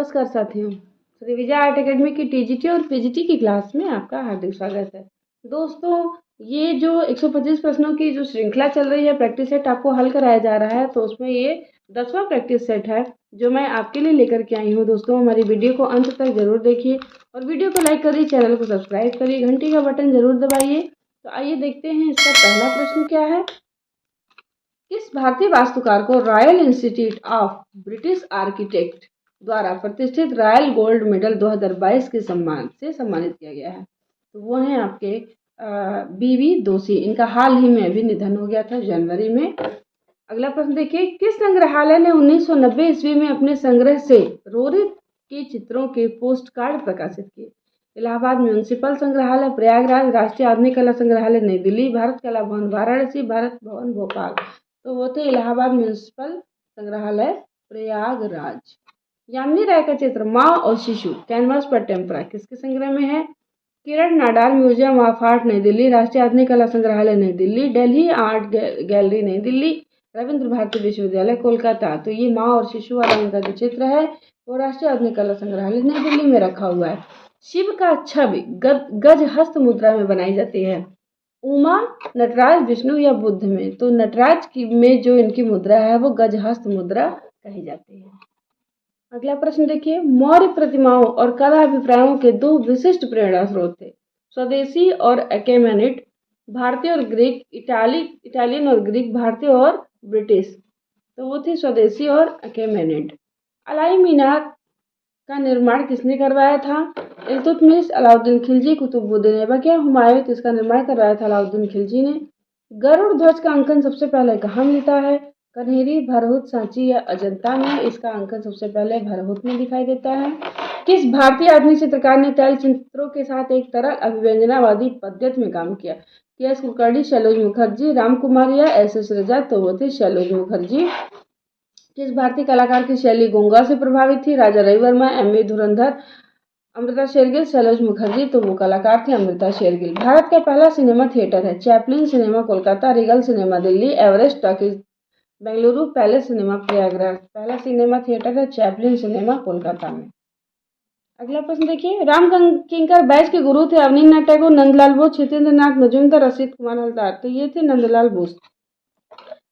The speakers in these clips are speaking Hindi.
नमस्कार साथियों, श्री विजय आर्ट एकेडमी की टीजीटी और पीजीटी की क्लास में आपका हार्दिक स्वागत है। दोस्तों, ये जो 125 प्रश्नों की जो श्रृंखला चल रही है, प्रैक्टिस सेट आपको हल कराया जा रहा है, तो उसमें ये 10वां प्रैक्टिस सेट है जो मैं आपके लिए लेकर के आई हूँ। दोस्तों, हमारी वीडियो को अंत तक जरूर देखिए और वीडियो को लाइक करिए, चैनल को सब्सक्राइब करिए, घंटी का बटन जरूर दबाइए। तो आइए देखते हैं इसका पहला प्रश्न क्या है। किस भारतीय वास्तुकार को royal institute of British architect द्वारा प्रतिष्ठित रॉयल गोल्ड मेडल 2022 के सम्मान से सम्मानित किया गया है? तो वो हैं आपके बीवी दोषी। इनका हाल ही में अभी निधन हो गया था, जनवरी में। अगला प्रश्न देखिए, किस संग्रहालय ने 1990 ईस्वी में अपने संग्रह से रोरित के चित्रों के पोस्ट कार्ड प्रकाशित किए? इलाहाबाद म्यूनिसिपल संग्रहालय, प्रयागराज, राष्ट्रीय आधुनिक कला संग्रहालय नई दिल्ली, भारत कला भवन वाराणसी, भारत भवन भोपाल। तो वो थे इलाहाबाद म्यूनिसिपल संग्रहालय, प्रयागराज। यामिनी राय का चित्र माँ और शिशु कैनवास पर टेम्परा किसके संग्रह में है? किरण नाडार म्यूजियम ऑफ आर्ट नई दिल्ली, राष्ट्रीय आधुनिक कला संग्रहालय नई दिल्ली, दिल्ली आर्ट गैलरी नई दिल्ली, रविंद्र भारती विश्वविद्यालय कोलकाता। तो ये माँ और शिशु वाला उनका जो चित्र है वो राष्ट्रीय आधुनिक कला संग्रहालय नई दिल्ली में रखा हुआ है। शिव का छवि गज हस्त मुद्रा में बनाई जाती है। उमा, नटराज, विष्णु या बुद्ध में? तो नटराज की में जो इनकी मुद्रा है वो गजहस्त मुद्रा कही जाती है। अगला प्रश्न देखिए, मौर्य प्रतिमाओं और कला अभिप्रायों के दो विशिष्ट प्रेरणा स्रोत थे, स्वदेशी और अकेमेनिड, भारतीय और ग्रीक, इटालियन और ग्रीक, भारतीय और ब्रिटिश। तो वो थी स्वदेशी और अकेमेनिड। अलाई मीनार का निर्माण किसने करवाया था? इल्तुतमिश, अलाउद्दीन खिलजी, कुतुबुद्दीन ऐबक या हुमायूं? तो इसका निर्माण करवाया था अलाउद्दीन खिलजी ने। गरुड़ ध्वज का अंकन सबसे पहले कहाँ मिलता है? कन्हेरी, भरहुत, सांची या अजंता में? इसका अंकन सबसे पहले भरहुत में दिखाई देता है। किस भारतीय आधुनिक चित्रकार ने तैल चित्रों के साथ एक तरल अभिव्यंजनावादी पद्धति में काम किया? के.एस. कुलकर्णी, शैलोज मुखर्जी, राम कुमार या एस.एस. रजा? तो वो थे शैलोज मुखर्जी। किस भारतीय कलाकार की शैली गोंगा से प्रभावित थी? राजा रविवर्मा, एम.ए. धुरंधर, अमृता शेरगिल, शैलोज मुखर्जी? तो वो कलाकार थे अमृता शेरगिल। भारत का पहला सिनेमा थिएटर है? Chaplin cinema Kolkata, Regal cinema Delhi, Everest talkies Bengaluru, palace cinema Prayagraj. पहला सिनेमा थिएटर है चैपलिन सिनेमा कोलकाता में। अगला प्रश्न देखिए, राम किंकर बैच के गुरु थे अवनींद्रनाथ टैगोर, नंदलाल बोस, छितेंद्रनाथ मजूमदार, असित कुमार हलदार? तो ये थे नंदलाल बोस।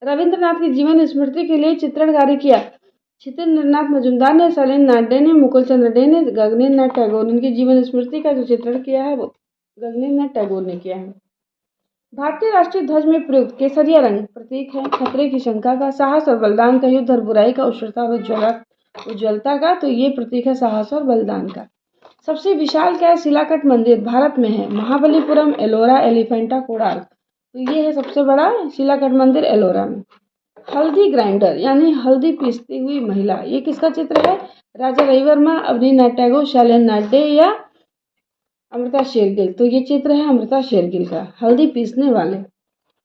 रविंद्रनाथ की जीवन स्मृति के लिए चित्रणकारी किया? छितेंद्रनाथ मजूमदार ने, सलील नाथ डे ने, मुकुल चंद्र डे ने, गगनेन्द्र नाथ टैगोर ने? इनकी जीवन स्मृति का जो चित्रण किया है वो गगनेन्द्र नाथ टैगोर ने किया है। भारतीय राष्ट्रीय ध्वज में प्रयुक्त केसरिया रंग प्रतीक है खतरे की शंका का, साहस और बलिदान का, युद्ध और बुराई का, उष्णता और उज्ज्वलता का? तो ये प्रतीक है साहस और बलिदान का। सबसे विशाल क्या शिलाकट मंदिर भारत में है? महाबलीपुरम, एलोरा, एलिफेंटा, कोणार्क? तो ये है सबसे बड़ा शिलाकट मंदिर एलोरा में। हल्दी ग्राइंडर यानी हल्दी पीसती हुई महिला, ये किसका चित्र है? राजा रविवर्मा, अवनींद्रनाथ टैगोर, शैलेंद्रनाथ डे या अमृता शेरगिल? तो ये चित्र है अमृता शेरगिल का, हल्दी पीसने वाले।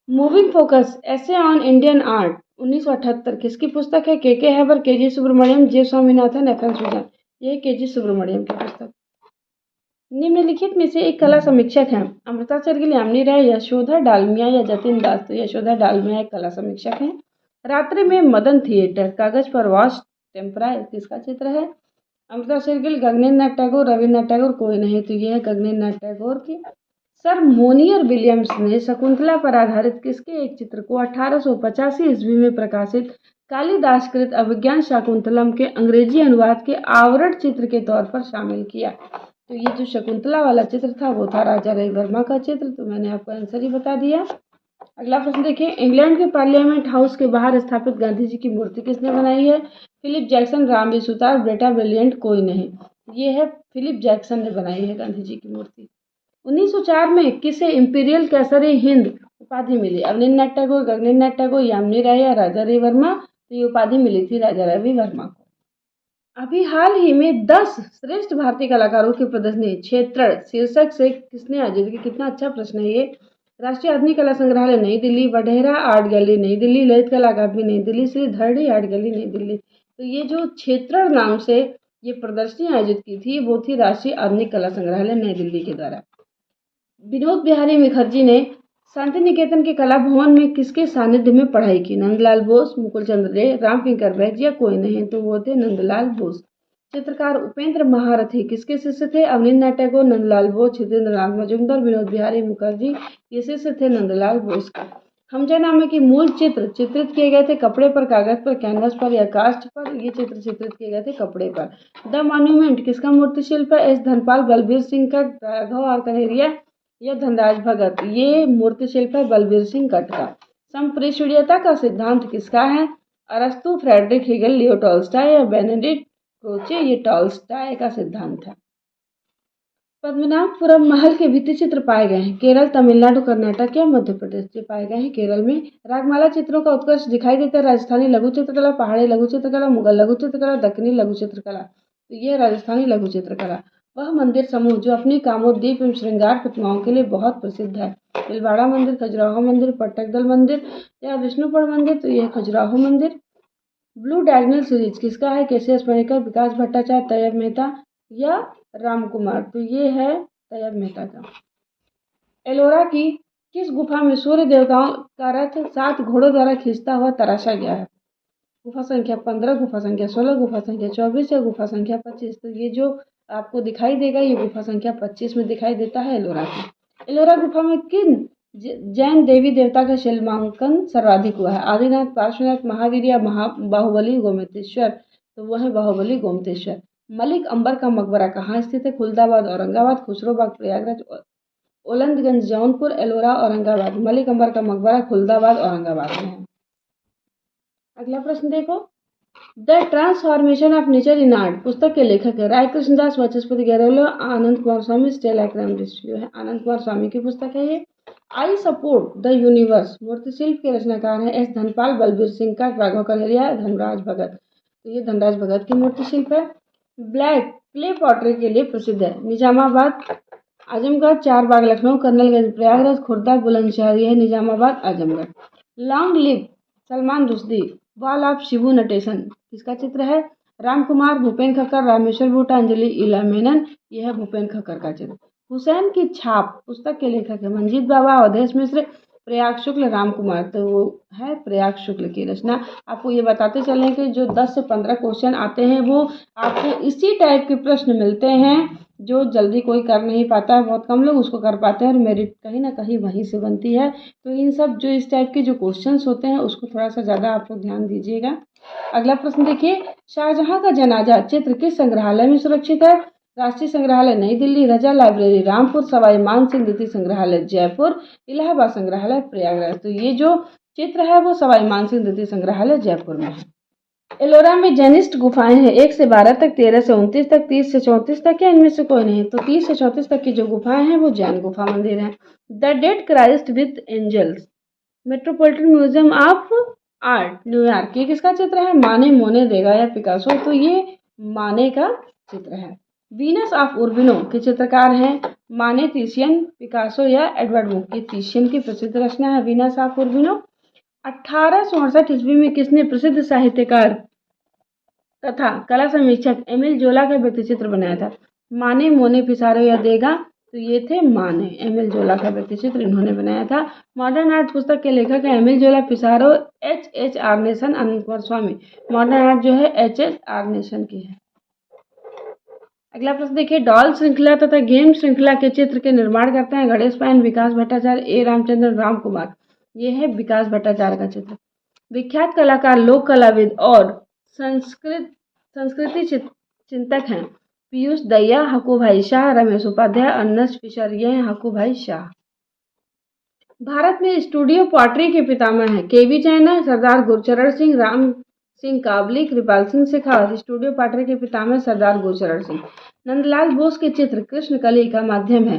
Moving focus essay on Indian art 1978 किसकी पुस्तक है? के हैबर, के.जी. सुब्रमण्यम, जे स्वामीनाथन, एफ.एन. सुजन? ये के.जी. सुब्रमण्यम की पुस्तक। निम्नलिखित में से एक कला समीक्षक है? अमृता शेरगिल, यामिनी राय, यशोधा डालमिया या जतिन दास? तो यशोधा डालमिया एक कला समीक्षक है। रात्रि में मदन थिएटर, कागज पर वॉश टेम्परा किसका चित्र है? अमृता शेरगिल, गगनेन्द्र नाथ टैगोर, रविन्द्रनाथ टैगोर? कोई नहीं, तो ये है गगनेन्द्र नाथ टैगोर की। सर मोनियर विलियम्स ने शकुंतला पर आधारित किसके एक चित्र को 1885 ईस्वी में प्रकाशित कालिदासकृत अभिज्ञान शाकुंतलम के अंग्रेजी अनुवाद के आवरण चित्र के तौर पर शामिल किया? तो ये जो शकुंतला वाला चित्र था वो था राजा रविवर्मा का चित्र। तो मैंने आपको आंसर ही बता दिया। अगला प्रश्न देखिए, इंग्लैंड के पार्लियामेंट हाउस के बाहर स्थापित गांधी जी की मूर्ति किसने बनाई है? Philip Jackson, Ram B Sutar, Breta Brilliant? कोई नहीं, ये है फिलिप जैक्सन ने बनाई है गांधी जी की मूर्ति। 1904 में किसे इंपीरियल कैसरे हिंद उपाधि मिली? अवनींद्रनाथ टैगोर, गगनेन्द्र नाथ टैगोर, यामिनी राय या राजा रविवर्मा? तो ये उपाधि मिली थी राजा रविवर्मा को। अभी हाल ही में 10 श्रेष्ठ भारतीय कलाकारों की प्रदर्शनी क्षेत्रण शीर्षक से किसने आयोजित की? कितना अच्छा प्रश्न है ये। राष्ट्रीय आधुनिक कला संग्रहालय नई दिल्ली, वढेरा आर्ट गैलरी नई दिल्ली, ललित कला अकादमी नई दिल्ली, श्री धरड़ी आर्ट गैलरी नई दिल्ली? तो ये जो क्षेत्रण नाम से ये प्रदर्शनी आयोजित की थी वो थी राष्ट्रीय आधुनिक कला संग्रहालय नई दिल्ली के द्वारा। विनोद बिहारी मुखर्जी ने शांति निकेतन के कला भवन में किसके सानिध्य में पढ़ाई की? नंदलाल बोस, मुकुल चंद्र डे, राम किंकर बैच या कोई नहीं? तो वो थे नंदलाल बोस। चित्रकार उपेंद्र महारथी किसके शिष्य थे? अवनींद्रनाथ टैगोर, नंदलाल बोस, छिदेंद्रनाथ मजूमदार, विनोद बिहारी मुखर्जी, ये शिष्य थे नंदलाल बोस का। हमजानामे के मूल चित्र चित्रित किए गए थे कपड़े पर, कागज पर, कैनवस पर या कास्ट पर? ये चित्र चित्रित किए गए थे कपड़े पर। द मॉन्यूमेंट किसका मूर्ति शिल्प है? एस धनपाल, बलबीर सिंह का, राघव आर कन्हैया या धनराज भगत? ये मूर्ति शिल्प है बलबीर सिंह कट का। संप्रेषणीयता का सिद्धांत किसका है? अरस्तु, फ्रेडरिक हेगल, लियो टॉल्स्टॉय या बेनेडिक्ट क्रोचे? ये टॉल्स्टॉय का सिद्धांत है। पद्मनाभपुरम महल के भित्ति चित्र पाए गए हैं केरल, तमिलनाडु, कर्नाटक या मध्य प्रदेश से पाए गए हैं केरल में। रागमाला चित्रों का उत्कर्ष दिखाई देता है राजस्थानी लघु चित्रकला, पहाड़ी लघु चित्रकला, मुगल लघु चित्रकला, दक्षिणी लघु चित्रकला। तो यह राजस्थानी लघु चित्रकला। वह मंदिर समूह जो अपनी कामोद्दीप एवं श्रृंगार प्रतिमाओं के लिए बहुत प्रसिद्ध है? भीलवाड़ा मंदिर, खजुराहो मंदिर, पट्टदकल मंदिर या विष्णुपद मंदिर? तो यह खजुराहो मंदिर। ब्लू डायगोनल सीरीज किसका है? केसीएस मणिकर, विकास भट्टाचार्य, तैयब मेहता या राम कुमार? तो ये है तैयब मेहता का। एलोरा की किस गुफा में सूर्य देवताओं का रथ 7 घोड़ों द्वारा खींचता हुआ तराशा गया है? गुफा संख्या 15, गुफा संख्या 16, गुफा संख्या 24 या गुफा संख्या 25? तो ये जो आपको दिखाई देगा ये गुफा संख्या 25 में दिखाई देता है एलोरा की। एलोरा गुफा में किन जैन देवी देवता का शिल्पांकन सर्वाधिक हुआ है? आदिनाथ, पार्श्वनाथ, महावीर या बाहुबली गोमतेश्वर? तो वह है बाहुबली गोमतेश्वर। मलिक अंबर का मकबरा कहाँ स्थित है? खुलदाबाद औरंगाबाद, खुसरोबाग प्रयागराज, ओलंदगंज जौनपुर, एलोरा औरंगाबाद? मलिक अंबर का मकबरा खुलदाबाद औरंगाबाद में है। अगला प्रश्न देखो, the transformation of nature in art पुस्तक के लेखक है राय कृष्णदास, वाचस्पति गैरोलो, आनंद कुमार स्वामी, स्टेला जो है आनंद कुमार स्वामी की पुस्तक है ये। आई सपोर्ट द यूनिवर्स मूर्ति शिल्प के रचनाकार हैं एस धनपाल, बलबीर सिंह का, राघव कन्हैया, धनराज भगत? तो ये धनराज भगत की मूर्ति शिल्प है। ब्लैक क्ले पॉटरी के लिए प्रसिद्ध है निजामाबाद, आजमगढ़, चारबाग लखनऊ, कर्नलगंज प्रयागराज, खुर्दा, बुलंदशहर? यह है Nizamabad, Azamgarh. Long live Salman Rushdie, wall of Shibu Natesan किसका चित्र है? राम कुमार, भूपेन खक्कर, रामेश्वर भूटा, अंजलि इला मेनन? यह है भूपेन खक्कर का चित्र। हुसैन की छाप पुस्तक के लेखक है मंजीत बाबा, अवधेश मिश्र, प्रयाग शुक्ल, राम कुमार? तो वो है प्रयाग शुक्ल की रचना। आपको ये बताते चलें कि जो 10 से 15 क्वेश्चन आते हैं वो आपको इसी टाइप के प्रश्न मिलते हैं जो जल्दी कोई कर नहीं पाता है, बहुत कम लोग उसको कर पाते हैं और मेरिट कहीं ना कहीं वहीं से बनती है। तो इन सब जो इस टाइप के जो क्वेश्चंस होते हैं उसको थोड़ा सा ज़्यादा आप लोग ध्यान दीजिएगा। अगला प्रश्न देखिए, शाहजहां का जनाजा चित्र किस संग्रहालय में सुरक्षित है? राष्ट्रीय संग्रहालय नई दिल्ली, रजा लाइब्रेरी रामपुर, सवाई मानसिंह द्वितीय संग्रहालय जयपुर, इलाहाबाद संग्रहालय प्रयागराज? तो ये जो चित्र है वो सवाई मानसिंह द्वितीय संग्रहालय जयपुर में है। एलोरा में जैनिस्ट गुफाएं हैं 1 से 12 तक, 13 से 29 तक, 30 से 34 तक, या इनमें से कोई नहीं? तो 30 से 34 तक की जो गुफाएं हैं वो जैन गुफा मंदिर हैं। The dead Christ with angels Metropolitan Museum of Art New York, ये किसका चित्र है? माने, मोने, देगा या पिकासो? तो ये माने का चित्र है। वीनस ऑफ उर्बिनो के चित्रकार हैं माने, तीसियन, पिकासो या एडवर्ड मुक? ये तीसियन की प्रसिद्ध रचना है वीनस ऑफ उर्बिनो। 1868 ईस्वी में किसने प्रसिद्ध साहित्यकार तथा कला समीक्षक एमिल जोला का व्यक्तिचित्र बनाया था? माने, मोने, पिसारो या देगा? तो ये थे माने, एमिल जोला का व्यक्तिचित्र इन्होंने बनाया था। मॉडर्न आर्ट पुस्तक के लेखक है एमिल जोला, पिसारो एच आर्नेसन, आनंद कुमार स्वामी? मॉडर्न आर्ट जो है एच आर्नेसन की है। अगला प्रश्न देखिए, डॉल श्रृंखला तथा गेम श्रृंखला के चित्र के निर्माण करते हैं गणेश पायन, विकास भट्टाचार्य, ए रामचंद्रन, राम कुमार? ये है विकास भट्टाचार्य का चित्र। विख्यात कलाकार, लोक कलाविद और संस्कृति चिंतक हैं पीयूष दहिया, हकू भाई शाह, रमेश उपाध्याय, अर्नेस्ट फिशर? ये हैं हकू भाई शाह। भारत में स्टूडियो पॉटरी के पितामह हैं केवी जैन, सरदार गुरचरण सिंह, राम सिंह काबली, कृपाल सिंह शेखावत? स्टूडियो पॉटरी के पितामह सरदार गुरचरण सिंह। नंदलाल बोस के चित्र कृष्णकली का माध्यम है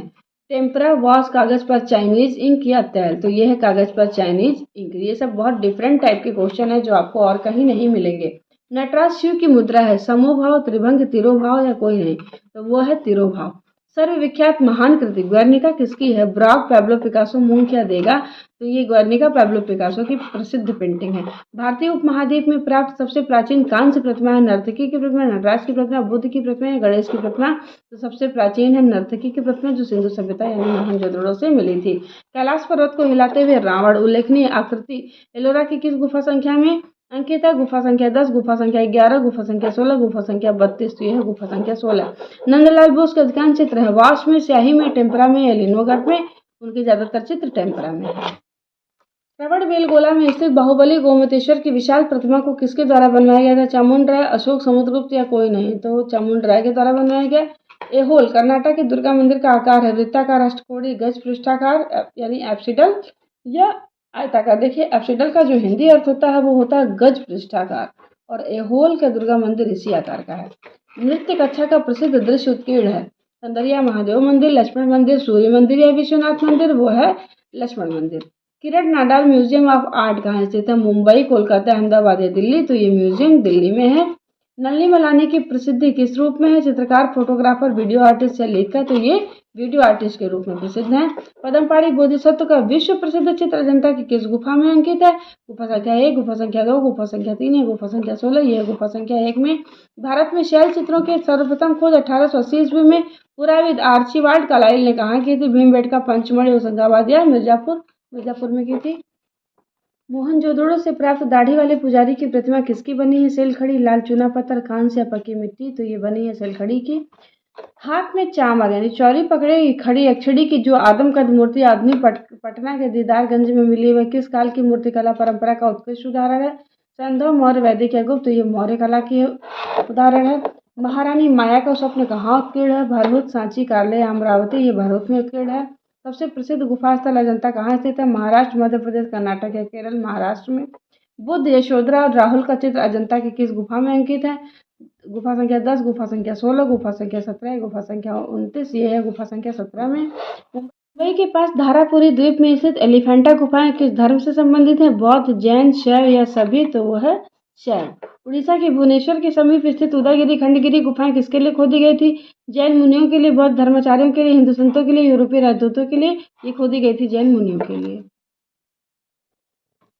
टेम्परा, वॉश, कागज पर चाइनीज इंक या तैल? तो ये है कागज पर चाइनीज इंक। ये सब बहुत डिफरेंट टाइप के क्वेश्चन है जो आपको और कहीं नहीं मिलेंगे। नटराज शिव की मुद्रा है समोभाव, त्रिभंग, तिरोभाव या कोई नहीं? तो वो है तिरोभाव। सर्वविख्यात महान कृति ग्वेर्निका किसकी है? ब्रॉक, पैब्लो पिकासो, मूंग या देगा? तो ये ग्वेर्निका पैब्लो पिकासो की प्रसिद्ध पेंटिंग है। भारतीय उपमहाद्वीप में प्राप्त सबसे प्राचीन कांस्य प्रतिमा है नर्तकी की प्रतिमा, नटराज की प्रतिमा, बुद्ध की प्रतिमा या गणेश की प्रतिमा? तो सबसे प्राचीन है नर्तकी की प्रतिमा जो सिंधु सभ्यता यानी मोहनजोदड़ो से मिली थी। कैलाश पर्वत को हिलाते हुए रावण उल्लेखनीय आकृति एलोरा की किस गुफा संख्या में? अंकित है गुफा संख्या 10, गुफा संख्या 11, गुफा संख्या 16, गुफा संख्या 32। तो यह है गुफा संख्या 16। नंदलाल बोस के अधिकांश चित्र है वाश में, स्याही में, टेम्परा में या लिनोग्राफ में। उनके ज्यादातर चित्र टेम्परा में है। श्रवण बेलगोला में स्थित बाहुबली गोमतेश्वर की विशाल प्रतिमा को किसके द्वारा बनवाया गया था? चामुंडराय, अशोक समुद्रगुप्त या कोई नहीं? तो चामुंडराय के द्वारा बनवाया गया। एहोल कर्नाटक के दुर्गा मंदिर का आकार है वृत्ताकार, अष्टकोणीय, गज पृष्ठाकार यानी एप्सिडल या आयताकार। देखिए एप्सिडल का जो हिंदी अर्थ होता है वो होता है गज पृष्ठाकार और एहोल का दुर्गा मंदिर इसी आकार का है। नृत्य कक्षा का प्रसिद्ध दृश्य उत्कीर्ण है कंदरिया महादेव मंदिर, लक्ष्मण मंदिर, सूर्य मंदिर या विश्वनाथ मंदिर? वो है लक्ष्मण मंदिर। किरण नाडाल म्यूजियम ऑफ आर्ट कहाँ स्थित है? मुंबई, कोलकाता, अहमदाबाद या दिल्ली? तो ये म्यूजियम दिल्ली में है। नलिनी मलानी की प्रसिद्धि किस रूप में है? चित्रकार, फोटोग्राफर, वीडियो आर्टिस्ट या लेखक? तो ये वीडियो आर्टिस्ट के रूप में प्रसिद्ध है। पद्मपाणि बोधिसत्व का विश्व प्रसिद्ध चित्र अजंता की किस गुफा में अंकित है? गुफा संख्या 1, गुफा संख्या 2, गुफा संख्या 3 या गुफा संख्या 16? यह गुफा संख्या 1 में। भारत में शैल चित्रों के सर्वप्रथम खोज 1880 ईस्वी में पुराविद आर्चिबाल्ड कलाइल ने कहाँ की थी? भीमबेटका, पंचमढ़ी, होशंगाबाद या मिर्जापुर? मिर्जापुर में की थी। मोहनजोदड़ो से प्राप्त दाढ़ी वाले पुजारी की प्रतिमा किसकी बनी है? सेलखड़ी, लाल चूना पत्थर, कांस्य या पक्की मिट्टी? तो ये बनी है सेलखड़ी की। हाथ में चामर यानी चौरी पकड़े खड़ी अक्षड़ी की जो आदमकद मूर्ति आधुनिक पटना के दीदारगंज में मिली वह किस काल की मूर्तिकला परंपरा का उत्कृष्ट उदाहरण है? संधव, मौर्य, वैदिक या गुप्त? तो ये मौर्य कला की उदाहरण है। महारानी माया का स्वप्न कहाँ उत्कीर्ण है? भरहुत, सांची, कार्ले या अमरावती? ये भरहुत में उत्कीर्ण है। सबसे प्रसिद्ध गुफा स्थल अजंता कहाँ स्थित है? महाराष्ट्र, मध्य प्रदेश, कर्नाटक या केरल? महाराष्ट्र में। बुद्ध, यशोधरा और राहुल का चित्र अजंता की किस गुफा में अंकित है? गुफा संख्या 10, गुफा संख्या 16, गुफा संख्या 17, गुफा संख्या 29? ये है गुफा संख्या 17 में। मुंबई के पास धारापुरी द्वीप में स्थित एलिफेंटा गुफाएं किस धर्म से संबंधित है? बौद्ध, जैन, शैव या सभी? तो वो है शैव। उड़ीसा के भुवनेश्वर के समीप स्थित उदयगिरी खंडगिरी गुफाएं किसके लिए खोदी गई थी? जैन मुनियों के लिए, बौद्ध धर्माचार्यों के लिए, हिंदू संतों के लिए, यूरोपीय राजदूतों के लिए? ये खोदी गई थी जैन मुनियों के लिए।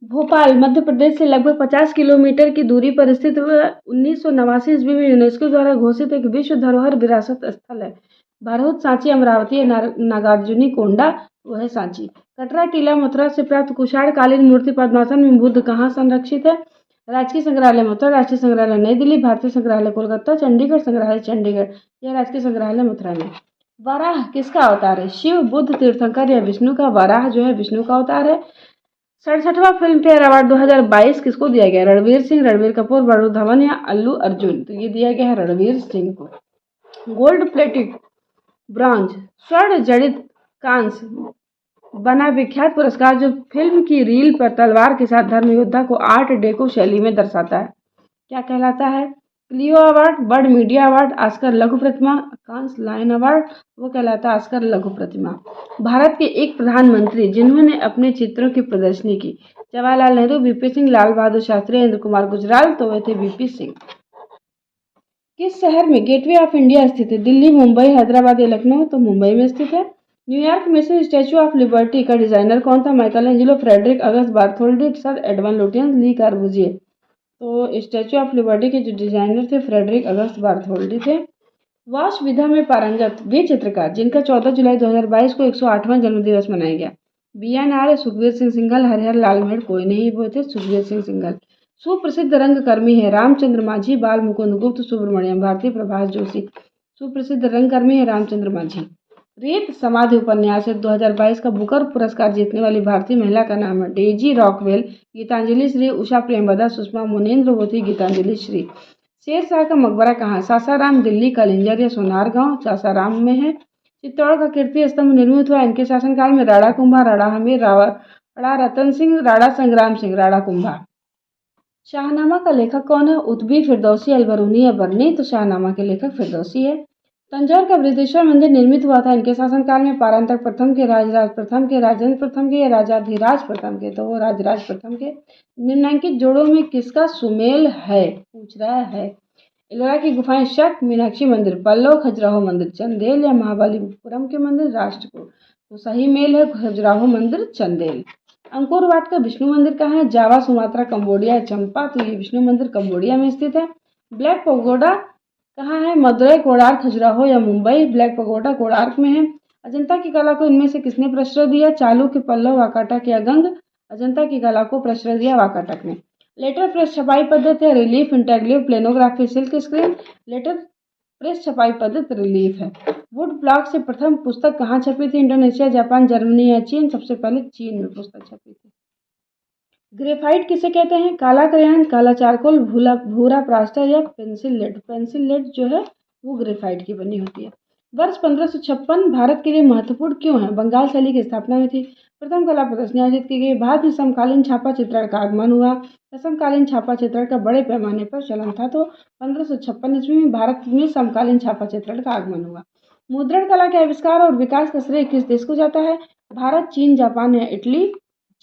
भोपाल मध्य प्रदेश से लगभग 50 किलोमीटर की दूरी पर स्थित 1989 ईस्वी में यूनेस्को द्वारा घोषित एक विश्व धरोहर विरासत स्थल है। भरहुत, सांची, अमरावती या नागार्जुनी कोंडा? वो है सांची। कटरा टीला मथुरा से प्राप्त कुषाण कालीन मूर्ति पद्मासन में बुद्ध कहाँ संरक्षित है? राजकीय संग्रहालय मथुरा, राष्ट्रीय संग्रहालय नई दिल्ली, भारतीय संग्रहालय कोलकाता, चंडीगढ़ संग्रहालय चंडीगढ़ या राजकीय संग्रहालय मथुरा में। वराह किसका अवतार है? शिव, बुद्ध, तीर्थंकर या विष्णु का? वराह जो है विष्णु का अवतार है। 67वां फिल्म फेयर अवार्ड 2022 किसको दिया गया? रणवीर सिंह, रणवीर कपूर, वरुण धवन या अल्लू अर्जुन? तो ये दिया गया है रणवीर सिंह को। गोल्ड प्लेटेड ब्रॉन्ज स्वर्ण जड़ित कांस्य बना विख्यात पुरस्कार जो फिल्म की रील पर तलवार के साथ धर्म योद्धा को आर्ट डेको शैली में दर्शाता है क्या कहलाता है? Clio award, bird media award, Oscar लघु प्रतिमा, कांस लायन अवार्ड? वो कहलाता है आस्कर लघु प्रतिमा। भारत के एक प्रधानमंत्री जिन्होंने अपने चित्रों की प्रदर्शनी की? जवाहरलाल नेहरू, वीपी सिंह, लाल बहादुर शास्त्री, इंद्र कुमार गुजराल? तो वे थे वीपी सिंह। किस शहर में गेटवे ऑफ इंडिया स्थित है? दिल्ली, मुंबई, हैदराबाद या लखनऊ? तो मुंबई में स्थित है। न्यूयॉर्क में से स्टैच्यू ऑफ लिबर्टी का डिजाइनर कौन था? माइकल एंजेलो, फ्रेडरिक अगस्त बार्थोल्डी, सर एडवन लुटियंस, ली कार्बूजिए? तो स्टैच्यू ऑफ लिबर्टी के जो डिजाइनर थे फ्रेडरिक अगस्त बार्थोल्डी थे। वाश विधा में पारंगत वे चित्रकार जिनका 14 जुलाई 2022 को 108वां जन्मदिवस मनाया गया? BNR, सुखबीर सिंह सिंघल, हरिहर लालमेड़? कोई नहीं, वो थे सुखबीर सिंह सिंघल। सुप्रसिद्ध रंगकर्मी है रामचंद्र माझी, बाल मुकुंद गुप्त, सुब्रमण्यम भारती, प्रभास जोशी? सुप्रसिद्ध रंगकर्मी है रामचंद्र माझी। रेत समाधि उपन्यास है 2022 का बुकर पुरस्कार जीतने वाली भारतीय महिला का नाम है? Daisy Rockwell, Geetanjali Shri, Usha प्रेमवदा, Sushma Munendra? वो थी गीतांजलि श्री। शेरशाह का मकबरा कहाँ? सासाराम, दिल्ली, कलिंजर या सोनारगांव? सासाराम में है। चित्तौड़ का कीर्ति स्तंभ निर्मित हुआ इनके शासनकाल में? राणा कुंभा, राणा हमीर, राणा रतन सिंह, राणा संग्राम सिंह? राणा कुंभा। शाहनामा का लेखक कौन है? उतबी, फिरदौसी, अलबरूनी या बर्नी? तो शाहनामा के लेखक फिरदौसी है। तंजौर का बृहदेश्वर मंदिर निर्मित हुआ था इनके शासनकाल में? पारंतक प्रथम के, राजराज प्रथम के, राजेंद्र प्रथम के या राजाधिराज प्रथम के? तो वो राजराज प्रथम के। निम्नलिखित जोड़ों में किसका सुमेल है पूछ रहा है? एलोरा की गुफाएं शक, मीनाक्षी मंदिर, पल्लव, खजुराहो मंदिर, चंदेल या महाबलीपुरम के मंदिर? राष्ट्र को। तो सही मेल है खजुराहो मंदिर, चंदेल। अंकोर वाट का विष्णु मंदिर कहाँ है? जावा, सुमात्रा, कंबोडिया, चंपा? तो ये विष्णु मंदिर कंबोडिया में स्थित है। ब्लैक पगोडा कहाँ है? मदुरई, कोणार्क, खजुराहो या मुंबई? ब्लैक पगोडा कोणार्क में है। अजंता की कला को इनमें से किसने प्रश्रय दिया? चालुक्य, पल्लव, वाकाटक या गंग? अजंता की कला को प्रश्रय दिया वाकाटक ने। लेटर प्रेस छपाई पद्धति है, relief, intaglio, planography, silk screen. Letter press छपाई पद्धति रिलीफ है। वुड ब्लॉक से प्रथम पुस्तक कहाँ छपी थी? इंडोनेशिया, जापान, जर्मनी या चीन? सबसे पहले चीन में पुस्तक छपी थी। ग्रेफाइट किसे कहते हैं? काला क्रेयॉन, काला चारकोल, भूरा प्लास्टर या पेंसिल लेड? पेंसिल लेड जो है वो ग्रेफाइट की बनी होती है। वर्ष 1556 भारत के लिए महत्वपूर्ण क्यों है? बंगाल शैली की स्थापना हुई थी, प्रथम कला प्रदर्शनी आयोजित की गई, भारत में समकालीन छापा चित्रण का आगमन हुआ, समकालीन छापा चित्रण का बड़े पैमाने पर चलन था। तो 1556 ईस्वी में भारत में समकालीन छापा चित्रण का आगमन हुआ। मुद्रण कला के आविष्कार और विकास का श्रेय किस देश को जाता है? भारत, चीन, जापान या इटली?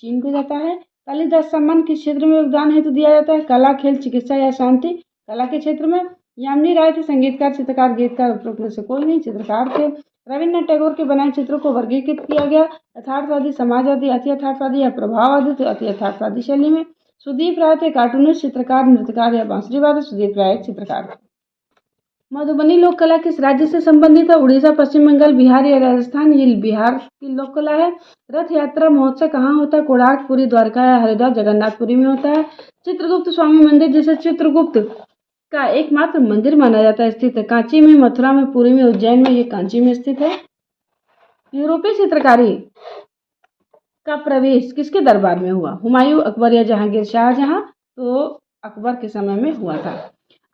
चीन को जाता है। कालिदास सम्मान किस क्षेत्र में योगदान हेतु दिया जाता है? कला, खेल, चिकित्सा या शांति? कला के क्षेत्र में। यामिनी राय थे संगीतकार, चित्रकार, गीतकार? उपरोक्त में से कोई नहीं, चित्रकार थे। रविन्द्रनाथ टैगोर के बनाए चित्रों को वर्गीकृत किया गया, यथार्थवादी, समाजवादी, अति यथार्थवादी या प्रभाववादी? तो अति यथार्थवादी शैली में। सुदीप राय थे कार्टूनिस्ट, चित्रकार, नृत्यकार या बांसुरीवादक? सुदीप राय चित्रकार थे। मधुबनी लोक कला किस राज्य से संबंधित है? उड़ीसा, पश्चिम बंगाल, बिहार या राजस्थान? ये बिहार की लोक कला है। रथ यात्रा महोत्सव कहाँ होता है? कोणार्क, पुरी, द्वारका या हरिद्वार? जगन्नाथपुरी में होता है। चित्रगुप्त स्वामी मंदिर, जिसे चित्रगुप्त का एकमात्र मंदिर माना जाता है, स्थित है कांची में, मथुरा में, पुरी में, उज्जैन में? ये कांची में स्थित है। यूरोपीय चित्रकारी का प्रवेश किसके दरबार में हुआ? हुमायूं, अकबर या जहांगीर? शाहजहां। तो अकबर के समय में हुआ था।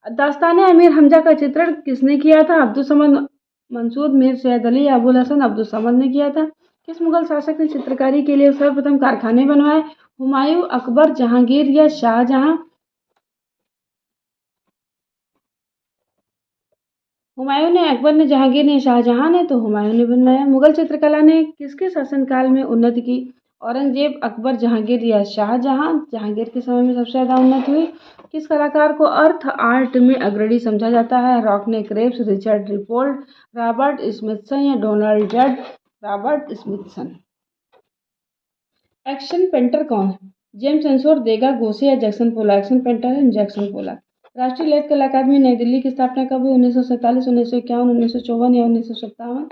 दास्ताने अमीर हमजा का चित्रण किसने किया था? अब्दुल समद मंसूर, मीर सैयद अली या अबुल हसन अब्दुल समद ने किया था। किस मुगल शासक ने चित्रकारी के लिए सर्वप्रथम कारखाने बनवाए? हुमायूं, अकबर, जहांगीर या शाहजहां? हुमायूं ने, अकबर ने, जहांगीर ने, शाहजहां ने? तो हुमायूं ने बनवाया। मुगल चित्रकला ने किसके शासनकाल में उन्नति की? औरंगजेब, अकबर, जहांगीर या शाहजहां? जहांगीर के समय में सबसे ज्यादा उन्नति हुई। किस कलाकार को अर्थ आर्ट में अग्रणी समझा जाता है? रॉकने क्रेप्स, रिचर्ड रिपोल्ड, रॉबर्ट स्मिथसन या डोनाल्ड जड? Robert Smithson. एक्शन पेंटर कौन है? जेम्स एंसोर, देगा गोसे या जैक्सन पोलॉक? एक्शन पेंटर है जैक्सन पोलॉक। राष्ट्रीय ललित कला अकादमी नई दिल्ली की स्थापना कब हुई? 1947, 1951, 1954 या 1957?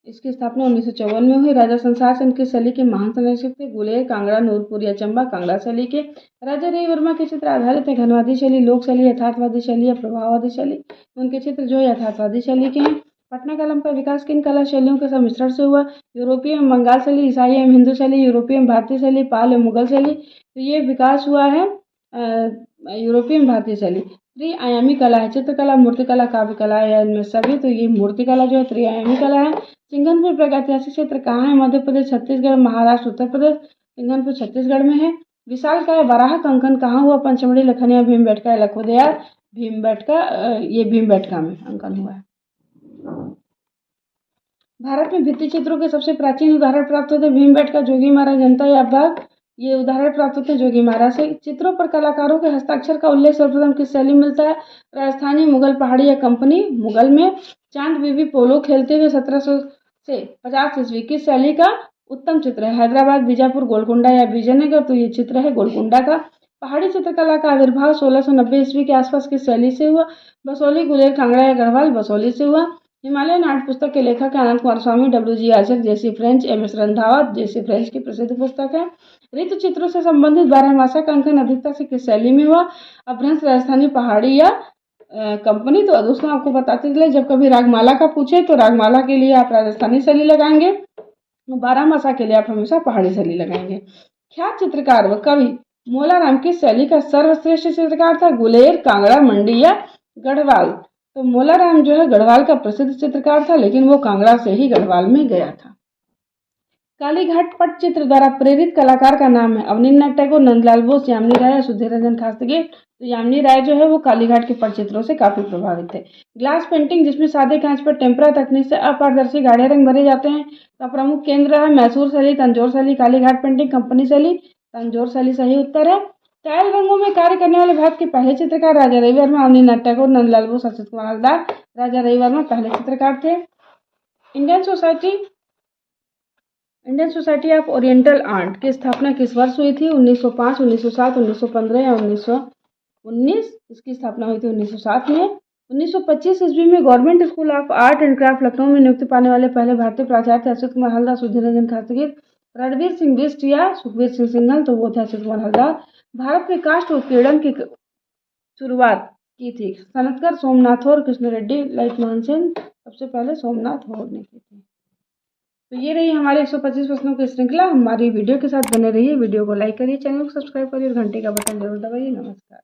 इसकी स्थापना 1954 में हुई। राजा संसार चंद किस शैली के महान संरक्षक थे? गुलेर, कांगड़ा, नूरपुर या चंबा? कांगड़ा शैली के। राजा रवि वर्मा के चित्र आधारित है घनवादी शैली, लोक शैली, यथार्थवादी शैली या प्रभाववादी शैली? उनके चित्र जो है यथार्थवादी शैली के हैं। पटना कलम का विकास किन कला शैलियों के सम्मिश्रण से हुआ? यूरोपीय एवं बंगाल शैली, ईसाई एवं हिंदू शैली, यूरोपीय एवं भारतीय शैली, पाल एवं मुगल शैली? तो ये विकास हुआ है यूरोपीय एवं भारतीय शैली। त्रिआयामी कला है, चित्रकला, मूर्तिकला, काव्य कला या इनमें सभी? तो ये मूर्तिकला जो है त्रिआयामी कला है। सिंघनपुर प्रागैतिहासिक क्षेत्र कहाँ है? मध्य प्रदेश, छत्तीसगढ़, महाराष्ट्र, उत्तर प्रदेश? सिंघनपुर छत्तीसगढ़ में है। विशालकाय वराह का अंकन कहाँ हुआ? पंचमढ़ी, लखन या भीमबेटका या लखोदया? भीमबेटका, ये भीमबेटका में अंकन हुआ है। भारत में भित्ति चित्रों के सबसे प्राचीन उदाहरण प्राप्त होते हैं भीमबेटका, जोगीमारा, जनता या बाग? ये उदाहरण प्राप्त होते हैं जोगीमारा से। चित्रों पर कलाकारों के हस्ताक्षर का उल्लेख सर्वप्रथम किस शैली में मिलता है? राजस्थानी, मुगल, पहाड़ी या कंपनी? मुगल में। चांद बीबी पोलो खेलते हुए 1700 से 50 ईस्वी किस शैली का उत्तम चित्र है? हैदराबाद, बीजापुर, गोलकुंडा या विजयनगर? तो ये चित्र है गोलकुंडा का। पहाड़ी चित्रकला का आविर्भाव 1690 ईस्वी के आसपास किस शैली से हुआ? बसोली, गुलेर, कांगड़ा या गढ़वाल? बसोली से हुआ। हिमालयन आर्ट पुस्तक के लेखक है आनंद कुमार स्वामी, डब्ल्यू.जी. आचार्य, जेसी फ्रेंच, एम.एस. रंधावा? जेसी फ्रेंच की प्रसिद्ध पुस्तक है। ऋतु चित्रों से संबंधित बारहमासा का अंकन अधिकता से किस शैली में हुआ? अपभ्रंश, राजस्थानी, पहाड़ी या कंपनी? तो दोस्तों आपको बताते चले, जब कभी रागमाला का पूछे तो रागमाला के लिए आप राजस्थानी शैली लगाएंगे, बारहमासा के लिए आप हमेशा पहाड़ी शैली लगाएंगे। ख्यात चित्रकार व कवि मोलाराम किस शैली का सर्वश्रेष्ठ चित्रकार था? गुलेर, कांगड़ा, मंडी या गढ़वाल? तो मोलाराम जो है गढ़वाल का प्रसिद्ध चित्रकार था, लेकिन वो कांगड़ा से ही गढ़वाल में गया था। कालीघाट पटचित्र द्वारा प्रेरित कलाकार का नाम है? अवनींद्रनाथ टैगोर, नंदलाल बोस, यामिनी राय, सुधीर रंजन खासगे? तो यामिनी राय जो है वो कालीघाट के पटचित्रों से काफी प्रभावित थे। ग्लास पेंटिंग, जिसमें सादे कांच पर टेम्परा तकनीक से अपारदर्शी गाढ़े रंग भरे जाते हैं, का प्रमुख केंद्र है मैसूर शैली, तंजौर शैली, कालीघाट पेंटिंग, कंपनी शैली? तंजौर शैली सही उत्तर है। टाइल रंगों में कार्य करने वाले भारत के पहले चित्रकार राजा रवि वर्मा, अवनींद्रनाथ टैगोर, नंदलाल बोस, अच्युत कुमार हलदार? राजा रवि वर्मा पहले चित्रकार थे। Indian society of oriental art की स्थापना किस वर्ष हुई थी? 1905, 1907, 1915 या 1919? इसकी स्थापना हुई थी 1907 में। 1925 ईस्वी में government school of art and craft Lucknow में नियुक्ति पाने वाले पहले भारतीय प्राचार्य थे अच्युत कुमार हल्दार, सुधीर रंजन खासगी, रणवीर सिंह बिष्ट या सुखवीर सिंह सिंघल? तो वो थे अच्युत कुमार हल्दार। भारत में काष्ठ उत्पीड़न की शुरुआत की थी? सनतकर, सोमनाथ और कृष्ण रेड्डी, लाइटमान सेन। सबसे पहले सोमनाथ और ने की थी। तो ये रही हमारे 125 प्रश्नों की श्रृंखला। हमारी वीडियो के साथ बने रहिए, वीडियो को लाइक करिए, चैनल को सब्सक्राइब करिए और घंटे का बटन जरूर दबाइए। नमस्कार।